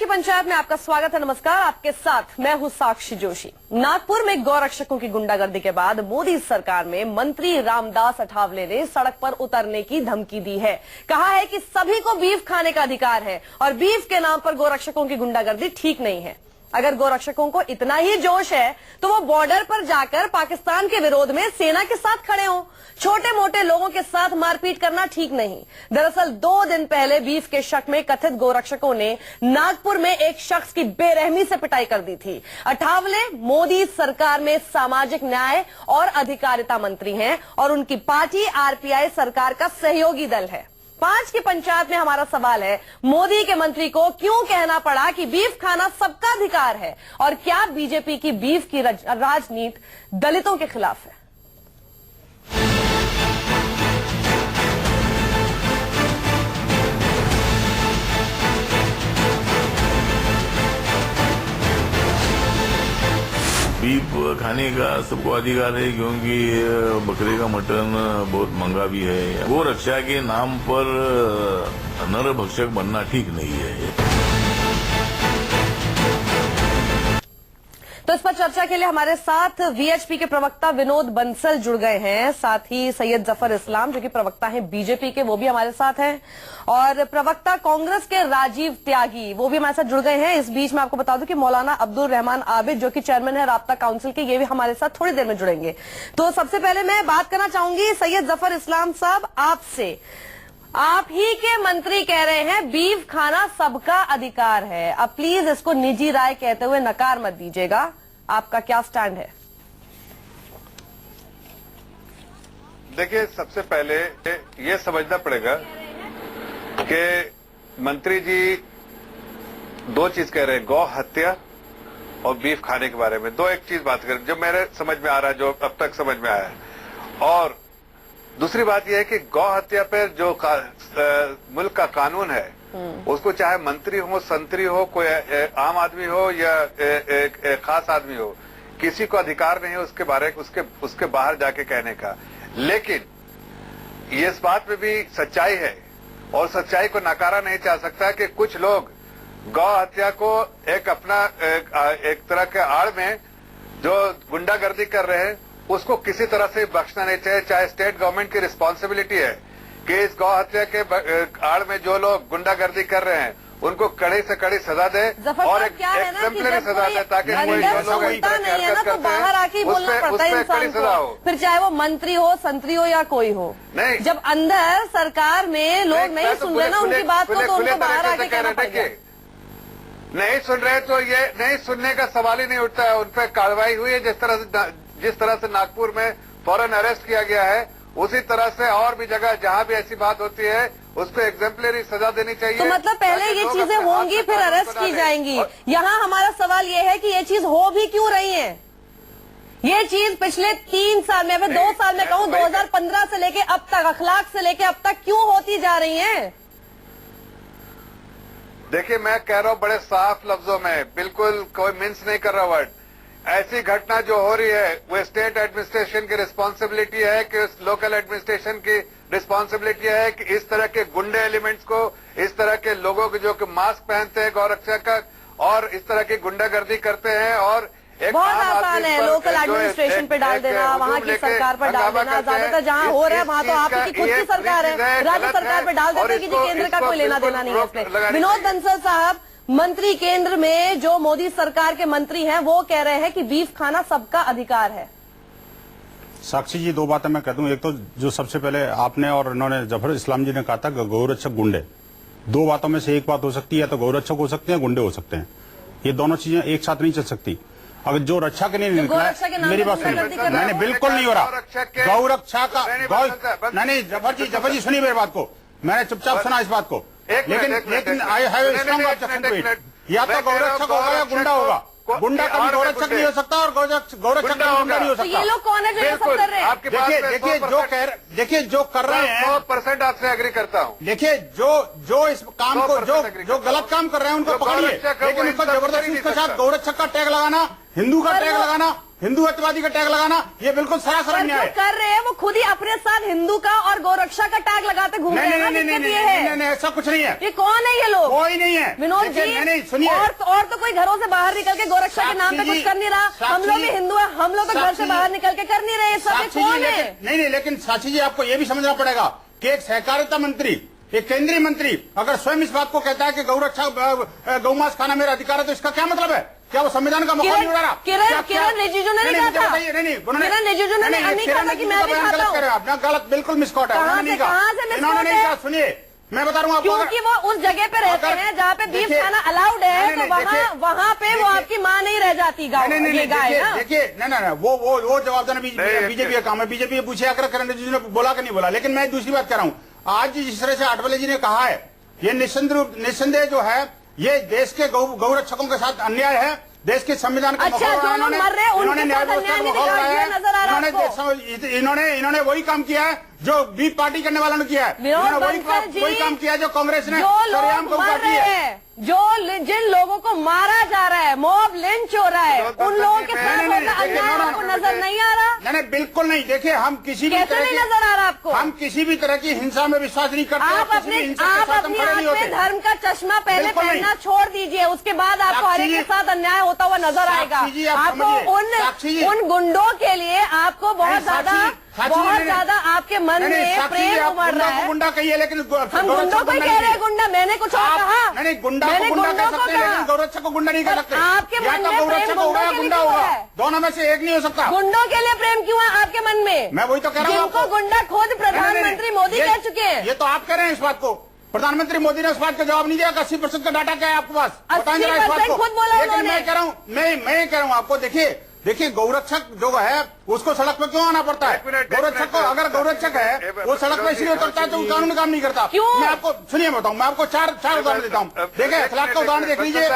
की पंचायत में आपका स्वागत है। नमस्कार, आपके साथ मैं हूं साक्षी जोशी। नागपुर में गौरक्षकों की गुंडागर्दी के बाद मोदी सरकार में मंत्री रामदास अठावले ने सड़क पर उतरने की धमकी दी है। कहा है कि सभी को बीफ खाने का अधिकार है और बीफ के नाम पर गौरक्षकों की गुंडागर्दी ठीक नहीं है। अगर गौरक्षकों को इतना ही जोश है तो वो बॉर्डर पर जाकर पाकिस्तान के विरोध में सेना के साथ खड़े हों। छोटे मोटे लोगों के साथ मारपीट करना ठीक नहीं। दरअसल 2 दिन पहले बीफ के शक में कथित गौरक्षकों ने नागपुर में एक शख्स की बेरहमी से पिटाई कर दी थी। अठावले मोदी सरकार में सामाजिक न्याय और अधिकारिता मंत्री हैं और उनकी पार्टी आरपीआई सरकार का सहयोगी दल है। 5 की पंचायत में हमारा सवाल है, मोदी के मंत्री को क्यों कहना पड़ा कि बीफ खाना सबका अधिकार है और क्या बीजेपी की बीफ की राजनीति दलितों के खिलाफ है? बीफ खाने का सबको अधिकार है क्योंकि बकरे का मटन बहुत महंगा भी है। गो रक्षा के नाम पर नरभक्षक बनना ठीक नहीं है। तो इस पर चर्चा के लिए हमारे साथ वीएचपी के प्रवक्ता विनोद बंसल जुड़ गए हैं। साथ ही सैयद जफर इस्लाम जो कि प्रवक्ता हैं बीजेपी के, वो भी हमारे साथ हैं और प्रवक्ता कांग्रेस के राजीव त्यागी वो भी हमारे साथ जुड़ गए हैं। इस बीच में आपको बता दूं कि मौलाना अब्दुल रहमान आबिद जो कि चेयरमैन है राब्ता काउंसिल के, ये भी हमारे साथ थोड़ी देर में जुड़ेंगे। तो सबसे पहले मैं बात करना चाहूंगी सैयद जफर इस्लाम साहब आपसे। आप ही के मंत्री कह रहे हैं बीफ खाना सबका अधिकार है। अब प्लीज इसको निजी राय कहते हुए नकार मत दीजिएगा, आपका क्या स्टैंड है? देखिए, सबसे पहले ये समझना पड़ेगा कि मंत्री जी 2 चीज कह रहे हैं, गौ हत्या और बीफ खाने के बारे में। एक चीज बात करें जो मेरे समझ में आ रहा है, जो अब तक समझ में आया है। और दूसरी बात यह है कि गौ हत्या पर जो मुल्क का कानून है उसको चाहे मंत्री हो, संतरी हो, कोई आम आदमी हो या एक खास आदमी हो, किसी को अधिकार नहीं है उसके बारे उसके बाहर जाके कहने का। लेकिन ये इस बात में भी सच्चाई है और सच्चाई को नकारा नहीं जा सकता कि कुछ लोग गौ हत्या को एक अपना एक तरह के आड़ में जो गुंडागर्दी कर रहे हैं उसको किसी तरह से बख्शना नहीं चाहिए। चाहे स्टेट गवर्नमेंट की रिस्पॉन्सिबिलिटी है कि इस गौ हत्या के आड़ में जो लोग गुंडागर्दी कर रहे हैं उनको कड़ी से कड़ी सजा दे और एक एग्जेम्पलरी सजा दे ताकि कोई जो लोग इस तरह की हरकत करते हैं उसमें कड़ी सजा हो। फिर चाहे वो मंत्री हो, संतरी हो या कोई हो। नहीं, जब अंदर सरकार में लोग नहीं सुन रहे ना उनकी बात को, तो उनको बाहर आके कहना पड़ेगा। नहीं सुन रहे तो ये नहीं सुनने का सवाल ही नहीं उठता है। उन पर कार्रवाई हुई है जिस तरह से नागपुर में फौरन अरेस्ट किया गया है, उसी तरह से और भी जगह जहां भी ऐसी बात होती है उसको एग्जेम्पलरी सजा देनी चाहिए। तो मतलब पहले ये चीजें होंगी फिर अरेस्ट की जाएंगी। यहाँ हमारा सवाल ये है कि ये चीज हो भी क्यों रही है? ये चीज पिछले 3 साल में, मैं 2 साल में कहूँ 2015 से लेके अब तक, अखलाक से लेके अब तक क्यों होती जा रही है? देखिए, मैं कह रहा हूँ बड़े साफ लफ्जों में, बिल्कुल कोई मिन्स नहीं कर रहा वर्ड। ऐसी घटना जो हो रही है वो स्टेट एडमिनिस्ट्रेशन की रिस्पॉन्सिबिलिटी है कि लोकल एडमिनिस्ट्रेशन की रिस्पॉन्सिबिलिटी है कि इस तरह के गुंडे एलिमेंट्स को, इस तरह के लोगों को जो कि मास्क पहनते हैं गौरक्षक और इस तरह की गुंडागर्दी करते हैं और एक बहुत आसान है लोकल एडमिनिस्ट्रेशन पे डाल देना, वहाँ की सरकार पर डाल देना। ज्यादातर जहाँ हो रहा है वहाँ तो आपकी खुद की सरकार है, राज्य सरकार पे डाल देते हैं कि केंद्र का कोई लेना देना नहीं है इसमें। विनोद बंसल साहब, मंत्री केंद्र में जो मोदी सरकार के मंत्री हैं वो कह रहे हैं कि बीफ खाना सबका अधिकार है। साक्षी जी, 2 बातें मैं कहता हूँ। एक तो जो सबसे पहले आपने और इन्होंने जफर इस्लाम जी ने कहा था गौरक्षक गुंडे, 2 बातों में से एक बात हो सकती है, या तो गौरक्षक हो सकते हैं, गुंडे हो सकते हैं। ये दोनों चीजें एक साथ नहीं चल सकती। अगर जो रक्षा के लिए निकला है, मेरी बात सुनिए। नहीं, बिल्कुल नहीं हो रहा। गौरक्षा का नहीं, जफर जी सुनिए मेरी बात को। मैंने चुपचाप सुना इस बात को, लेकिन I have strong objection to it. या तो गौरक्षक होगा या गुंडा होगा। गुंडा कभी गौरक्षक नहीं हो सकता और गौरक्षक कभी गुंडा नहीं हो सकता। ये लोग कौन है जो ये सब कर रहे हैं? देखिए जो कर रहे हैं 100% आपसे एग्री करता हूँ। देखिए जो इस काम को जो गलत काम कर रहे हैं उनको पकड़िए, लेकिन उसको जबरदस्ती उसके साथ गौरक्षक का टैग लगाना, हिंदू का टैग लगाना हिंदुत्ववादी का टैग लगाना ये बिल्कुल सरासर पर अन्याय जो है। कर रहे हैं वो खुद ही अपने साथ हिंदू का और गौरक्षा का टैग लगाते घूम रहे हैं ना, दिक्कत ये है। नहीं, ऐसा कुछ नहीं है। ये कौन है ये लोग? कोई नहीं है विनोद जी। नहीं, सुनिए। और तो कोई घरों से बाहर निकल के गौरक्षा के नाम पे कुछ कर नहीं रहा। हम लोग भी हिंदू है, हम लोग तो घर से बाहर निकल के कर नहीं रहे। सब कौन है? नहीं, लेकिन साक्षी जी आपको ये भी समझना पड़ेगा कि एक सहकारिता मंत्री, एक केंद्रीय मंत्री अगर स्वयं इस बात को कहता है कि गौरक्षा गौमांस खाना मेरा अधिकार है, तो इसका क्या मतलब है? क्या वो संविधान का मौका नहीं उड़ा रहा? किरण रिजिजू ने नहीं कहा था। किरण रिजिजू ने नहीं कहा कि मैं भी खाता हूं। आप गलत बिल्कुल मिसकॉट है। कहां से इन्होंने नहीं कहा। सुनिए, मैं बता रहा हूँ आपको, क्योंकि वो उस जगह पे रहते हैं जहाँ पे बीफ खाना अलाउड है, तो वहाँ पे वो आपकी माँ नहीं रह जाती गाय। देखिए नहीं, वो जवाब देना बीजेपी का काम है। बीजेपी पूछे अगर किरण रिजिजू ने बोला कि नहीं बोला। लेकिन मैं दूसरी बात कर रहा हूँ, आज जिस तरह से आठवले जी ने कहा है, ये निस्संदेह जो है ये देश के गौरक्षकों के साथ अन्याय है। देश के संविधान का अच्छा, जो लोग मर रहे हैं उनके साथ अन्याय नहीं दिखा, ये नजर आ रहा है आपको? इन्होंने वही काम किया है जो बी पार्टी करने वालों ने किया है। वही काम किया है जो कांग्रेस ने सरेआम को काटी है। जिन लोगों को मारा जा रहा है, मॉब लिंच हो रहा है, उन लोगों के साथ होता अन्याय आपको नजर नहीं आ रहा? नहीं, बिल्कुल नहीं। देखिए, हम किसी भी तरह नहीं नजर आ रहा आपको? हम किसी भी तरह की हिंसा में विश्वास नहीं करते। आप अपनी आंख में धर्म का चश्मा पहले पहनना छोड़ दीजिए, उसके बाद आपको हर एक के साथ अन्याय होता हुआ नजर आएगा। आपको उन गुंडों के लिए आपको बहुत ज्यादा आपके मन में प्रेम उमड़ रहा है। गुंडा कहिए, लेकिन हम गुंडों को ही कह रहे हैं गुंडा। मैंने कुछ और कहा? नहीं, गुंडा को गुंडा कह सकते हैं, लेकिन गौरक्षक को गुंडा नहीं कह सकते। आपके मन में गौरक्षक होगा या गुंडा होगा, दोनों में से एक नहीं हो सकता। गुंडों के लिए प्रेम क्यों है आपके मन में? मैं वही तो कह रहा हूँ जिनको गुंडा खुद प्रधानमंत्री मोदी कह चुके हैं। ये तो आप कह रहे हैं इस बात को। प्रधानमंत्री मोदी ने उस बात का जवाब नहीं दिया कि 80% का डाटा क्या है आपके पास? 80% खुद बोला लेकिन मैं कह रहा हूँ, मैं कह रहा हूँ आपको, देखिए गौरक्षक जो है उसको सड़क पे क्यों आना पड़ता है? गौरक्षक को, अगर गौरक्षक है वो सड़क पे इसलिए उतरता है तो कानून काम नहीं करता। क्यों? मैं आपको सुनिए बताऊं, मैं आपको चार उदाहरण देता हूं। देखिए, अखलाक का उदाहरण देख लीजिए,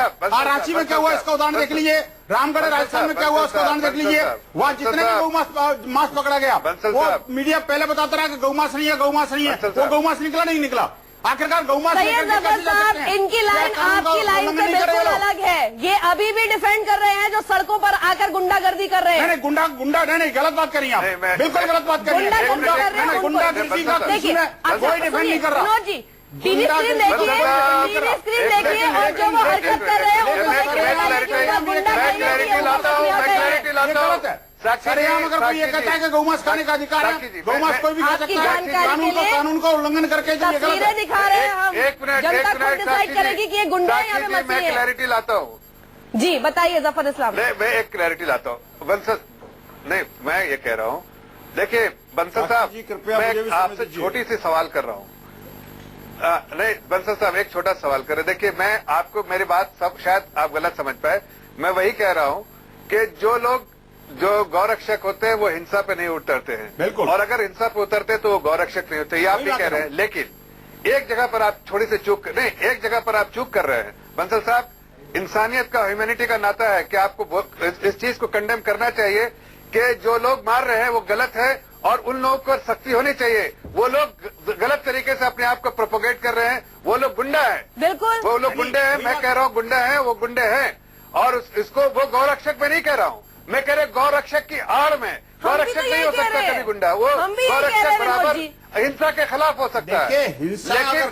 रांची में क्या हुआ इसका उदाहरण देख लीजिए, रामगढ़ राजस्थान में क्या हुआ उसका उदाहरण देख लीजिए। वहाँ जितने भी गौमांस पकड़ा गया, वो मीडिया पहले बताता रहा कि गौमांस नहीं है, गौमांस नहीं है। वो गौमांस निकला नहीं निकला। आखिरकार गौमांस इनकी लाइन आपकी लाइन से बिल्कुल अलग है। ये अभी भी डिफेंड कर रहे हैं जो सड़कों पर आकर गुंडागर्दी कर रहे हैं। नहीं, गुंडा नहीं, गलत बात करिए आप, बिल्कुल गलत बात करिए। गुंडागर्दी का कोई डिफेंड नहीं कर रहा। टीवी स्क्रीन देखिए और जो वो हरकत कर रहे हैं अगर कोई ये कहता है कि गौमांस खाने का अधिकार है, गौमांस कोई भी खा सकता है, कानून का उल्लंघन करके तस्वीरें दिखा रहे हैं हम। एक मिनट जनता खुद डिसाइड करेगी कि ये गुंडा यहाँ पे मची है। मैं क्लैरिटी लाता हूँ। जी बताइए जफर इस्लाम। मैं एक क्लैरिटी लाता हूँ बंसल। नहीं, मैं ये कह रहा हूँ, देखिए बंसल साहब, मैं आपसे छोटी सी सवाल कर रहा हूँ। नहीं बंसल साहब, एक छोटा सवाल कर रहे। देखिए, मैं आपको मेरी बात सब शायद आप गलत समझ पाए। मैं वही कह रहा हूँ कि जो गौरक्षक होते हैं वो हिंसा पे नहीं उतरते हैं। बिल्कुल। और अगर हिंसा पे उतरते तो वो गौरक्षक नहीं होते, ये आप भी कह रहे हैं। लेकिन एक जगह पर आप थोड़ी सी एक जगह पर आप चूक कर रहे हैं बंसल साहब। इंसानियत का, ह्यूमैनिटी का नाता है कि आपको इस चीज को कंडेम करना चाहिए कि जो लोग मार रहे हैं वो गलत है और उन लोगों पर सख्ती होनी चाहिए। वो लोग गलत तरीके से अपने आप को प्रोपोगेट कर रहे हैं, वो लोग गुंडा है। बिल्कुल, वो लोग गुंडे हैं। मैं कह रहा हूँ गुंडा है, वो गुंडे हैं। और इसको वो गौरक्षक में नहीं कह रहा हूँ, मैं कह रहे गौरक्षक की आड़ में गौरक्षक नहीं हो सकता कभी गुंडा। वो गौरक्षक बराबर हिंसा के खिलाफ हो सकता है। लेकिन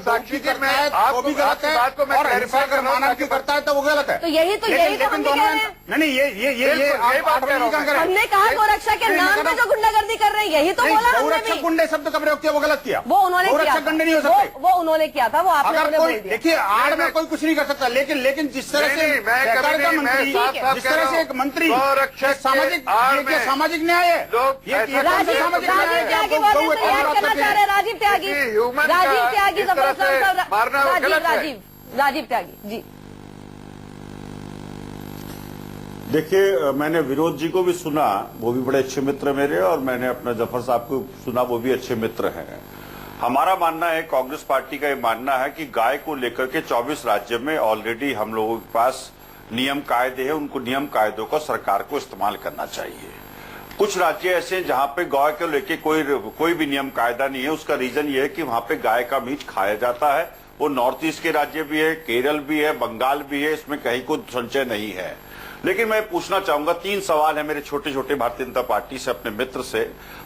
साक्षी जी, मैं आपको भी गलत है बात को मैं क्लैरिफाई कर रहा हूँ। करता है तो वो गलत है। तो यही तो हम कह रहे हैं। नहीं, ये बात हमने कहा गौरक्षा के नाम पे जो गुंडागर्दी कर रहे हैं, यही तो बोला। गौरक्षक गुंडे शब्द का प्रयोग किया, वो गलत किया। वो उन्होंने गौरक्षक गुंडे नहीं हो सकते, वो उन्होंने किया था। वो आपने कोई देखिए, आड़ में कोई कुछ नहीं कर सकता। लेकिन जिस तरह से सहकारिता मंत्री, जिस तरह से एक मंत्री सामाजिक न्याय है, राजीव त्यागी जी। देखिए, मैंने विनोद जी को भी सुना, वो भी बड़े अच्छे मित्र मेरे, और मैंने अपना जफर साहब को सुना, वो भी अच्छे मित्र हैं। हमारा मानना है, कांग्रेस पार्टी का ये मानना है कि गाय को लेकर के 24 राज्य में ऑलरेडी हम लोगों के पास नियम कायदे हैं। उनको नियम कायदों को सरकार को इस्तेमाल करना चाहिए। कुछ राज्य ऐसे हैं जहां पे गाय को लेके कोई भी नियम कायदा नहीं है। उसका रीजन ये है कि वहां पे गाय का मीट खाया जाता है। वो नॉर्थ ईस्ट के राज्य भी है, केरल भी है, बंगाल भी है, इसमें कहीं कोई संशय नहीं है। लेकिन मैं पूछना चाहूंगा, 3 सवाल है मेरे छोटे छोटे भारतीय जनता पार्टी से, अपने मित्र से।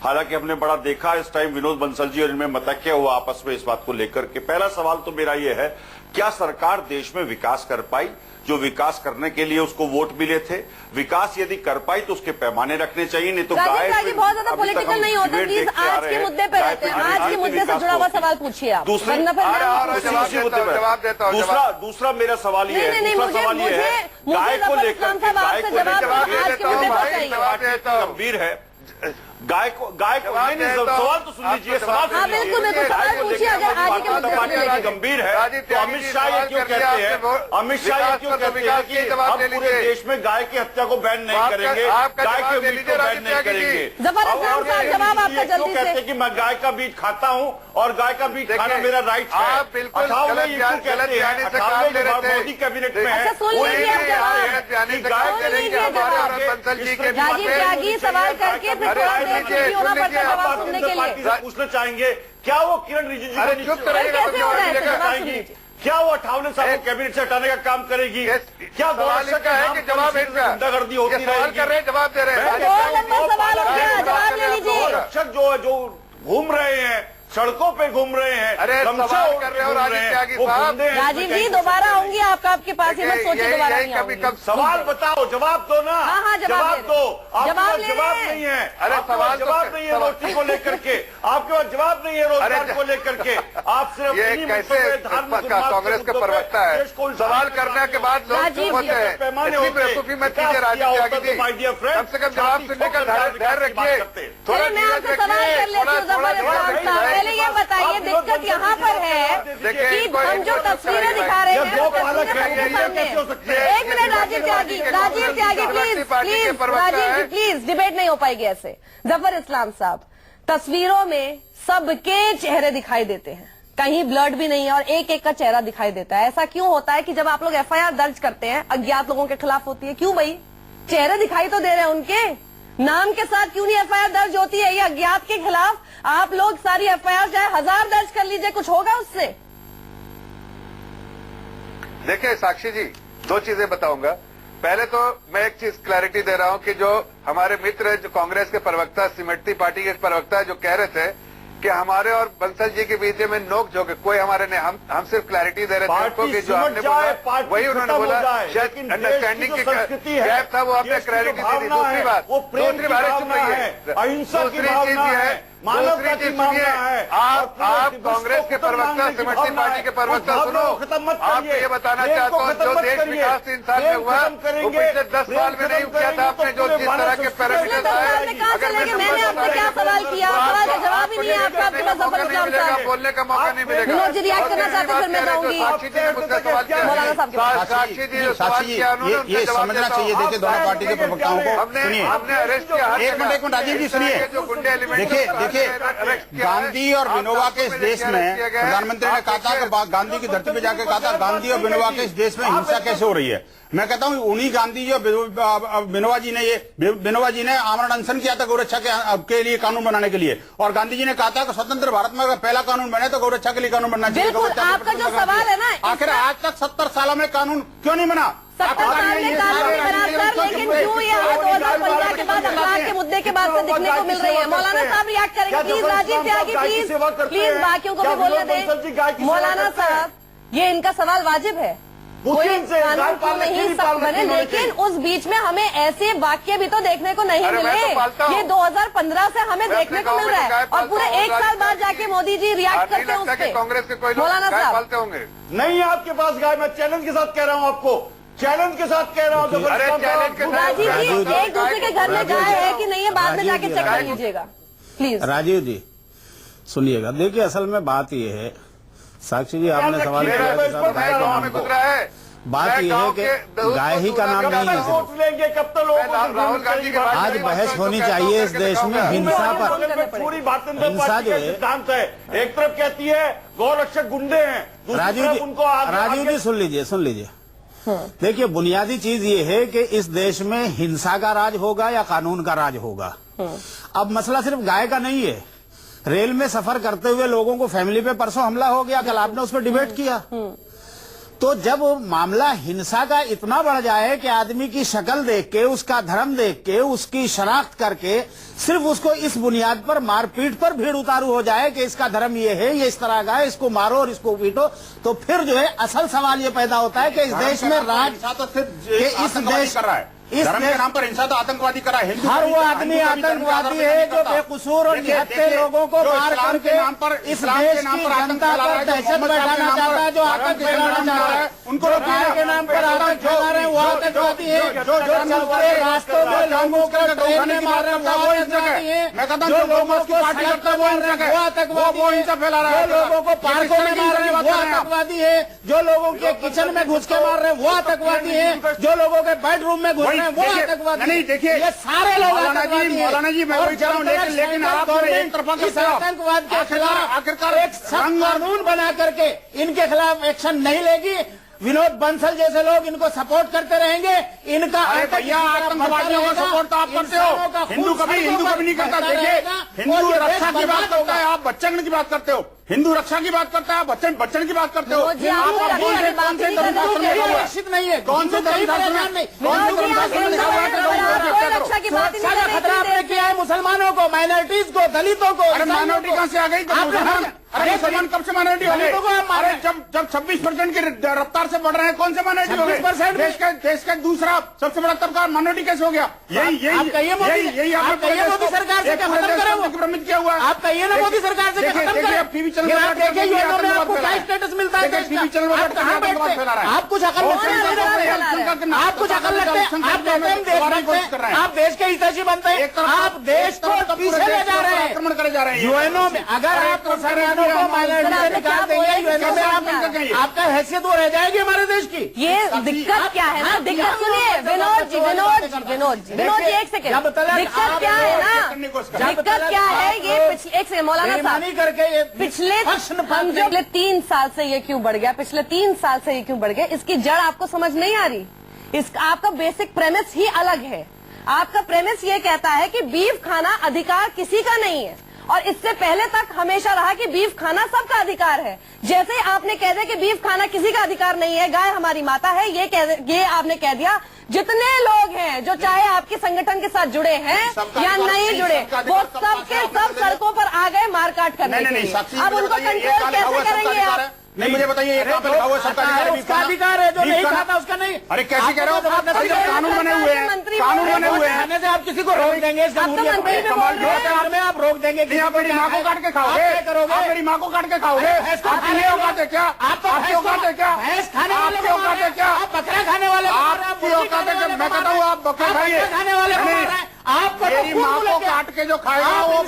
हालांकि हमने बड़ा देखा इस टाइम विनोद बंसल जी और इनमें मतैक्य हुआ आपस में इस बात को लेकर के। पहला सवाल तो मेरा ये है, क्या सरकार देश में विकास कर पाई? जो विकास करने के लिए उसको वोट मिले थे, विकास यदि कर पाई तो उसके पैमाने रखने चाहिए, नहीं तो गाय बहुत ज्यादा पॉलिटिकल नहीं होता, प्लीज आज के मुद्दे पे रहते हैं, आज के मुद्दे से जुड़ा हुआ सवाल पूछिए आप। दूसरा मेरा सवाल ये है, दूसरा सवाल ये है, गाय को लेकर गंभीर है। गाय को सवाल तो सुन लीजिए, सवाल गंभीर है तो अमित शाह ये क्यों कहते हैं, अमित शाह ये क्यों कहते हैं कि हम पूरे देश में गाय की हत्या को बैन नहीं करेंगे, गाय के मीट को बैन नहीं करेंगे। जवाब आपका जल्दी कहते हैं कि मैं गाय का मीट खाता हूं और गाय का मीट खाना मेरा राइट है। 58 ये क्यों कहते हैं, 58 मोदी कैबिनेट में है, सवाल करके पूछना चाहेंगे, क्या वो किरण रिजिजू चाहेंगी, क्या वो 58 साल को कैबिनेट से हटाने का काम करेगी? क्या गौरक्षक का है कि जवाब गुंडागर्दी होती रहेगी? जवाब दे रहे हैं, गौरक्षक जो घूम रहे हैं, सड़कों पे घूम रहे हैं, सवाल कर रहे हो राजीव त्यागी साहब। राजीव जी दोबारा आऊंगी आपके पास, ही मत सोचिए दोबारा नहीं आऊंगी। सवाल बताओ, जवाब दो ना। हाँ, जवाब दो। आपके पास जवाब रहे नहीं है, अरे सवाल जवाब नहीं है रोटी को लेकर के, आपके पास जवाब नहीं है रोजगार को लेकर के। आप सिर्फ कांग्रेस के प्रवक्ता है, सवाल करने के बाद लोग चुप होते हैं। बेवकूफी मत कीजिए राजीव त्यागी जी, कम से कम जवाब सुनने का धैर्य रखिए, थोड़ा धीरज रखिए। पहले ये बताइए, दिक्कत यहाँ पर है कि हम जो तस्वीरें दिखा रहे हैं, एक minute Rajeev Tyagi please debate नहीं हो पाएगी ऐसे। जफर इस्लाम साहब, तस्वीरों में सबके चेहरे दिखाई देते हैं, कहीं ब्लड भी नहीं है और एक एक का चेहरा दिखाई देता है। ऐसा क्यों होता है कि जब आप लोग FIR दर्ज करते हैं अज्ञात लोगों के खिलाफ होती है, क्यों भाई? चेहरे दिखाई तो दे रहे हैं उनके, नाम के साथ क्यों नहीं FIR दर्ज होती है? ये अज्ञात के खिलाफ आप लोग सारी FIR चाहे 1000 दर्ज कर लीजिए, कुछ होगा उससे? देखिए साक्षी जी, 2 चीजें बताऊंगा। पहले तो मैं एक चीज क्लैरिटी दे रहा हूं कि जो हमारे मित्र जो कांग्रेस के प्रवक्ता, सिमटती पार्टी के प्रवक्ता जो कह रहे थे कि हमारे और बंसल जी के बीच में नोक झोंक, कोई हमारे ने हम सिर्फ क्लैरिटी दे रहे थे उनको कि जो आपने बोला वही उन्होंने बोला, शायद अंडरस्टैंडिंग की गैप था, वो आपने क्लैरिटी दी थी। दूसरी बात दूसरी चीज है, दूसरी चीज सुनिए, आप कांग्रेस के प्रवक्ता, सिमटती पार्टी के प्रवक्ता सुनो, आपको ये बताना चाहता हूँ जो देश विकास 3 साल में हुआ वो पिछले 10 साल में नहीं किया था आपने, जो जिस तरह के पैरामीटर्स आए। अगर मैंने आपसे क्या सवाल किया, सवाल का जवाब ही नहीं है आपका, बोलने का मौका नहीं मिलेगा। विनोद जी रिएक्ट करना चाहते हैं, फिर मैं जाऊंगी। साक्षी जी ने मुझसे सवाल किया, साक्षी जी जो सवाल किया उन्होंने ये समझना चाहिए। देखिए दोनों पार्टी के प्रवक्ताओं को सुनिए, हमने अरेस्ट किया। एक मिनट राजीव जी सुनिए। जो गुंडे एलिमेंट, देखिए गांधी और विनोबा के इस देश में प्रधानमंत्री ने कहा था कि गांधी की धरती पे जाकर कहा था गांधी और विनोबा के इस देश में हिंसा कैसे हो रही है। मैं कहता हूं उन्हीं गांधी जी और विनोबा जी ने आमरण अनशन किया था गौरक्षा के लिए, कानून बनाने के लिए, और गांधी जी ने कहा था कि स्वतंत्र भारत में अगर पहला कानून बने तो गौरक्षा के लिए कानून बनना चाहिए। आपका जो सवाल है ना, आखिर आज तक 70 सालों में कानून क्यों नहीं बना? 70 साल में कानून नहीं बना सर, लेकिन क्यों ये 2015 के बाद अखलाक के मुद्दे के बाद से दिखने को मिल रही है? मौलाना साहब रिएक्ट करेंगे प्लीज, राजीव त्यागी प्लीज बाकियों को भी बोलने दें। मौलाना साहब, ये इनका सवाल वाजिब है, कोई कानून क्यों नहीं सख्त बने, लेकिन उस बीच में हमें ऐसे वाक्य भी तो देखने को नहीं मिले। ये 2015 से हमें देखने को मिल रहा है और पूरे 1 साल बाद जाके मोदी जी रिएक्ट करते हैं उस पे। कांग्रेस के कोई मौलाना साहब पालते होंगे? नहीं आपके पास गाय, मैं चैलेंज के साथ कह रहा हूँ आपको, चैलेंज के साथ कह रहा हूँ। राजीव जी एक दूसरे के घर में गाय है कि नहीं है, बाद में जाके चेक कर लीजिएगा प्लीज। राजीव जी सुनिएगा, देखिए असल में बात ये है, साक्षी जी आपने सवाल किया, बात यह है कि गाय ही का नाम नहीं है सिर्फ। राहुल गांधी के आज बहस होनी चाहिए इस देश में हिंसा पर। पूरी भारतीय जनता हिंसा पार्टी जो का है, सिद्धांत है, एक तरफ कहती है गौरक्षक गुंडे हैं, राजीव जी सुन लीजिए। देखिए बुनियादी चीज ये है कि इस देश में हिंसा का राज होगा या कानून का राज होगा। अब मसला सिर्फ गाय का नहीं है, रेल में सफर करते हुए लोगों को फैमिली पे परसों हमला हो गया, कल आपने उस पर डिबेट किया। तो जब मामला हिंसा का इतना बढ़ जाए कि आदमी की शक्ल देख के, उसका धर्म देख के, उसकी शनाख्त करके सिर्फ उसको इस बुनियाद पर मारपीट पर भीड़ उतारू हो जाए कि इसका धर्म ये है, ये इस तरह का है, इसको मारो और इसको पीटो, तो फिर जो है असल सवाल ये पैदा होता है कि इस देश में राज, इस देश कर रहा है, धर्म के नाम पर हिंसा तो आतंकवादी करा है। हर वो आदमी आतंकवादी है जो बेकसूर और निहत्थे लोगों को मार करके इस देश की जनता पर दहशत बैठाना चाहता है, जो आतंक फैलाना चाहता है, उनको गाय के नाम पर आतंक फैला रहे हैं, वो आतंकवादी है। जो चलते रास्तों में लोगों को ट्रेन में मार रहे हैं, वो आतंकवादी है। जो लोगों को सड़क पर मार रहे हैं, वो आतंकवादी है। जो लोगों को पार्कों में मार रहे हैं, वो आतंकवादी है। जो लोगों के किचन में घुस के मार रहे हैं, वो आतंकवादी है। जो लोगों के बेडरूम में घुस वो आतंकवादी। नहीं, देखिए, ये सारे लोग मौलाना जी मैं वही कह रहा हूं, लेकिन आप एक तरफा इस आतंकवाद के खिलाफ आखिरकार एक सख्त कानून बना करके इनके खिलाफ एक्शन नहीं लेगी। विनोद बंसल जैसे लोग इनको सपोर्ट करते रहेंगे। इनका भैया आतंकवादियों का सपोर्ट तो आप करते हो, हिंदू कभी नहीं करता। देखिए, हिंदू रक्षा की बात करता है, आप बच्चन की बात करते हो। हिंदू रक्षा की बात करता है, बच्चन की बात करते हो। आप कौन से धर्मशास्त्र में लिखा हुआ है? नहीं है, कौन से धर्मशास्त्र में, कौन से धर्मशास्त्र में लिखा हुआ है? सुरक्षा का खतरा आपने किया है मुसलमानों को, माइनॉरिटीज को, दलितों को। अरे माइनॉरिटी कहाँ से आ गई? अरे मुसलमान कब से माइनॉरिटी हो गए? अरे जब 26% की रफ्तार से बढ़ रहे हैं, कौन से माइनॉरिटी हो गए? देश का दूसरा सबसे बड़ा तबका माइनॉरिटी कैसे हो गया? यही मोदी सरकार से भ्रमित किया हुआ है। आप कहिए ना मोदी सरकार से टीवी चैनल में आपको क्या स्टेटस मिलता है? टीवी चैनल आप कहाँ बैठते हैं? आप कुछ अकल आप कुछ अकल लगते हैं? आप कहते हैं देश बनते हैं, आप देश के हितैषी बनते हैं, आप देश को पीछे ले जा रहे हैं, आक्रमण करे जा रहे हैं। यूएनओ में अगर आप मुसलमानों को माइनॉरिटी से निकाल देंगे, यूएनओ में आपका हैसियत वो रह जाएगी हमारे देश की। ये दिक्कत क्या है ना, दिक्कत सुनिए विनोद जी एक सेकेंड, दिक्कत क्या है ना, दिक्कत क्या है ये एक सेकेंड मौलाना साहब करके पिछले 3 साल से ये क्यों बढ़ गया, पिछले 3 साल से ये क्यों बढ़ गया, इसकी जड़ आपको समझ नहीं आ रही। आपका बेसिक प्रेमिस ही अलग है। आपका प्रेमिस ये कहता है कि बीफ खाना अधिकार किसी का नहीं है, और इससे पहले तक हमेशा रहा कि बीफ खाना सबका अधिकार है। जैसे ही आपने कह दिया कि बीफ खाना किसी का अधिकार नहीं है, गाय हमारी माता है, ये आपने कह दिया, जितने लोग हैं जो चाहे आपके संगठन के साथ जुड़े हैं या नहीं जुड़े, वो सबके सब सड़कों पर आ गए मारकाट करने के लिए। अब उनको कंट्रोल कैसे करेंगे आप? नहीं, मुझे बताइए, ये कहाँ पे लिखा हुआ है? सबका अधिकार है, जो नहीं खाता उसका नहीं। अरे कैसे कह रहे हो? कानून बने हुए हैं, कानून बने हुए हैं। खाने से आप किसी को रोक देंगे? इस कमाल में आप रोक देंगे? आप मेरी माँ को काट के खाओगे? आप मेरी माँ को काट के खाओगे? आपकी औकात है क्या? आपकी औकात है क्या? भैंस खाने वाले आपकी औकात है क्या? आप बकरा खाने वाले, आपकी औकात है? मैं कहता हूँ आप बकरा खाइए, खाने वाले आप मेरी माँ को काट के जो खाएगा वो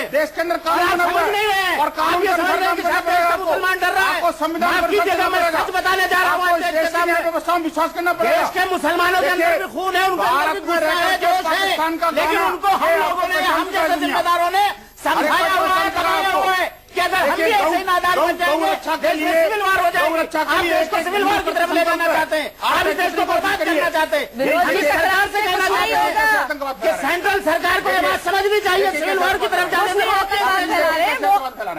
देश के अंदर कानून बना हुआ है, और कानून के अनुसार मुसलमान डर रहा है। आपको संविधान की जगह मैं सच बताने जा रहा हूँ, विश्वास करना पड़ेगा। देश के मुसलमानों के अंदर भी खून है, भारत में रहकर जो पाकिस्तान का, लेकिन उनको हम लोगों ने, हम जैसे जिम्मेदारों ने समझाया हुआ है कि अगर हम भी ऐसे नादान बन जाएंगे, देश में सिविल वार हो जाएंगे। आप देश को सिविल वार की तरफ ले जाना चाहते हैं, आप इस देश को बर्बाद करना चाहते हैं। सरकार से कहना चाहते हैं कि सेंट्रल सरकार को ये बात समझनी चाहिए, सिविल वार की तरफ जाने से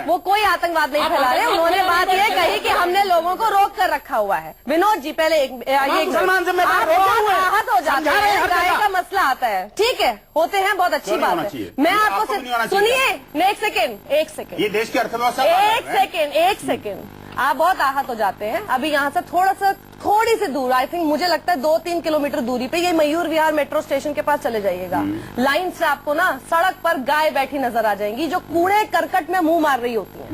वो कोई आतंकवाद नहीं फैला रहे। उन्होंने बात ये कही कि हमने लोगों को रोक कर रखा हुआ है। विनोद जी पहले ये मुसलमान से आहत हो जाते हैं, गाय का मसला आता है, ठीक है, होते हैं, बहुत अच्छी बात है। मैं आपको सुनिए, एक सेकेंड, ये देश की अर्थव्यवस्था, एक सेकेंड, आप बहुत आहत हो जाते हैं। अभी यहाँ से थोड़ी सी दूर, आई थिंक मुझे लगता है 2-3 किलोमीटर दूरी पे, ये मयूर विहार मेट्रो स्टेशन के पास चले जाइएगा, लाइन से आपको ना सड़क पर गाय बैठी नजर आ जाएंगी, जो कूड़े करकट में मुंह मार रही होती हैं।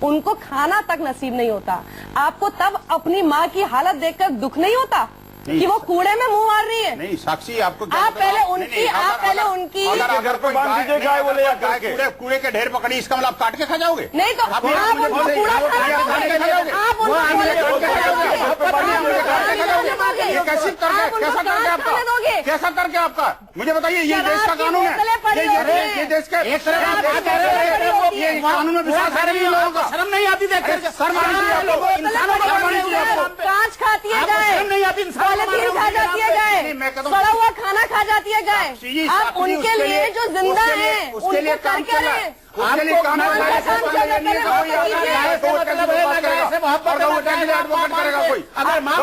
उनको खाना तक नसीब नहीं होता। आपको तब अपनी माँ की हालत देखकर दुख नहीं होता कि वो कूड़े में मुंह मार रही है? नहीं साक्षी, आपको आप पहले उनकी अगर कोई बांध दीजिए गाय बोले या कूड़े के ढेर पकड़ी, इसका मतलब आप काट के खा जाओगे? नहीं तो आप उनको कूड़ा कैसा करके आपका, मुझे बताइए, ये देश का कानून है, ये देश का कानून में विश्वास है नहीं, लोगों को शर्म नहीं आती? कांच खाती है गाय, पॉलिथीन खा जाती है गाय, सड़ा हुआ खाना खा जाती है गाय, आप उनके लिए जो जिंदा है उसके लिए उनको काम करके चला, रहे। उसके लिए काम चला है। अगर माँ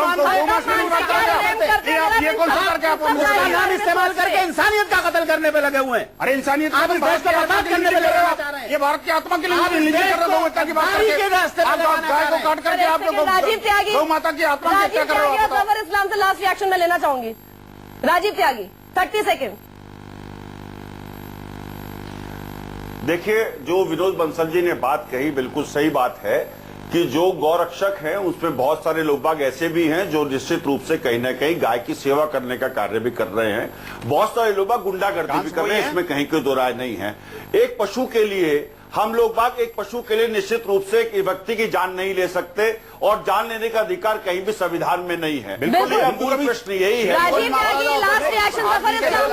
ये कौन सा करके आप उसका नाम इस्तेमाल करके इंसानियत का कत्ल करने पे लगे हुए हैं। अरे इंसानियत आप इस देश को बर्बाद करने पे लगे हुए हैं। ये भारत की आत्मा के लिए गाय को काट करके आप लोग राजीव त्यागी, गौ माता की आत्मा की हत्या कर रहे हो। जफर इस्लाम से लास्ट रिएक्शन में लेना चाहूंगी। राजीव त्यागी 30 सेकेंड। देखिए, जो विनोद बंसल जी ने बात कही बिल्कुल सही बात है कि जो गौरक्षक हैं उसमें बहुत सारे लोग बाग ऐसे भी हैं जो निश्चित रूप से कहीं ना कहीं गाय की सेवा करने का कार्य भी कर रहे हैं। बहुत सारे लोग बाग गुंडागर्दी भी कर रहे हैं, इसमें कहीं कोई दो राय नहीं है। एक पशु के लिए हम लोग बाग एक पशु के लिए निश्चित रूप से एक व्यक्ति की जान नहीं ले सकते और जान लेने का अधिकार कहीं भी संविधान में नहीं है। बिल्कुल। मूल प्रश्न यही है। राजीव त्यागी लास्ट रिएक्शन जफर इस्लाम।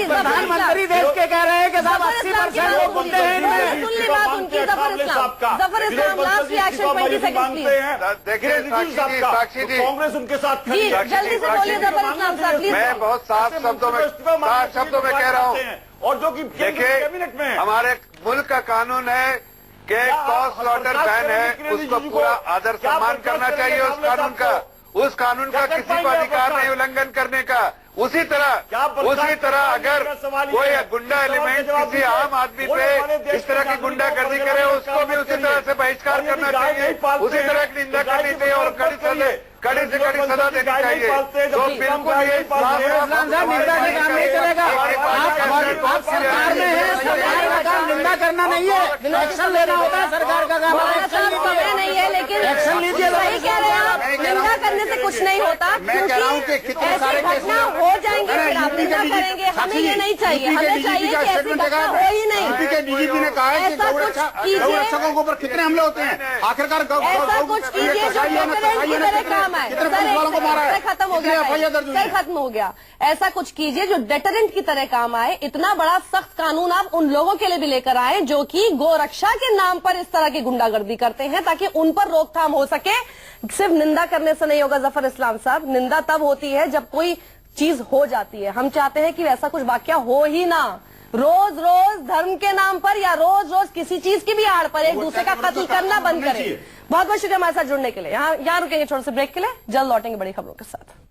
प्रधानमंत्री देश के कह रहे हैं कि साहब 80% लोग गुंडे हैं इनमें। सुन ली बात उनकी। Zafar Islam last reaction 20 second please. देखिए साक्षी जी, कांग्रेस उनके साथ जी खड़ी है। जल्दी से बोलिए जफर इस्लाम साहब प्लीज। मैं बहुत साफ शब्दों में कह रहा हूँ, और जो कि देखिए कैबिनेट में है। हमारे मुल्क का कानून है कि कॉ स्लॉटर बैन है, उसको पूरा आदर सम्मान करना चाहिए उस कानून का। उस कानून का किसी को अधिकार नहीं उल्लंघन करने का। उसी तरह अगर कोई गुंडा एलिमेंट किसी आम आदमी पे इस तरह की गुंडागर्दी करे उसको भी उसी तरह से बहिष्कार करना चाहिए, उसी तरह की निंदा करनी चाहिए और कड़ी से कड़ी सजा देनी चाहिए। तो बिल्कुल ये आप सरकार में है, सरकार का काम निंदा करना नहीं है, एक्शन लेना होता है सरकार का काम। समय नहीं है लेकिन एक्शन लीजिए। सही कह रहे हैं आप, निंदा करने से कुछ नहीं होता क्योंकि ऐसी घटना हो जाएंगी फिर आप निंदा करेंगे। हमें ये नहीं चाहिए, हमें चाहिए कि ऐसी घटना हो ही नहीं। यूपी के डीजीपी ने कहा है कि ऐसा कुछ कीजिए, गौरक्षकों के ऊपर कितने हमले होते हैं, आखिरकार ऐसा कुछ कीजिए जो डेटरेंट की तरह काम आए। कितने पुलिस वालों को मारा है, खत्म हो कितने एफआईआर दर्ज हुई गया, है? खत्म हो गया। ऐसा कुछ कीजिए जो डेटरेंट की तरह काम आए। इतना बड़ा सख्त कानून आप उन लोगों के लिए भी लेकर आए जो कि गोरक्षा के नाम पर इस तरह की गुंडागर्दी करते हैं, ताकि उन पर रोकथाम हो सके। सिर्फ निंदा करने से नहीं होगा जफर इस्लाम साहब, निंदा तब होती है जब कोई चीज हो जाती है। हम चाहते हैं कि ऐसा कुछ वाकया हो ही ना। रोज रोज धर्म के नाम पर या रोज रोज किसी चीज की भी आड़ पर एक दूसरे का कत्ल करना बंद करें। बहुत बहुत शुक्रिया हमारे साथ जुड़ने के लिए। यहाँ रुकेंगे छोटे से ब्रेक के लिए, जल्द लौटेंगे बड़ी खबरों के साथ।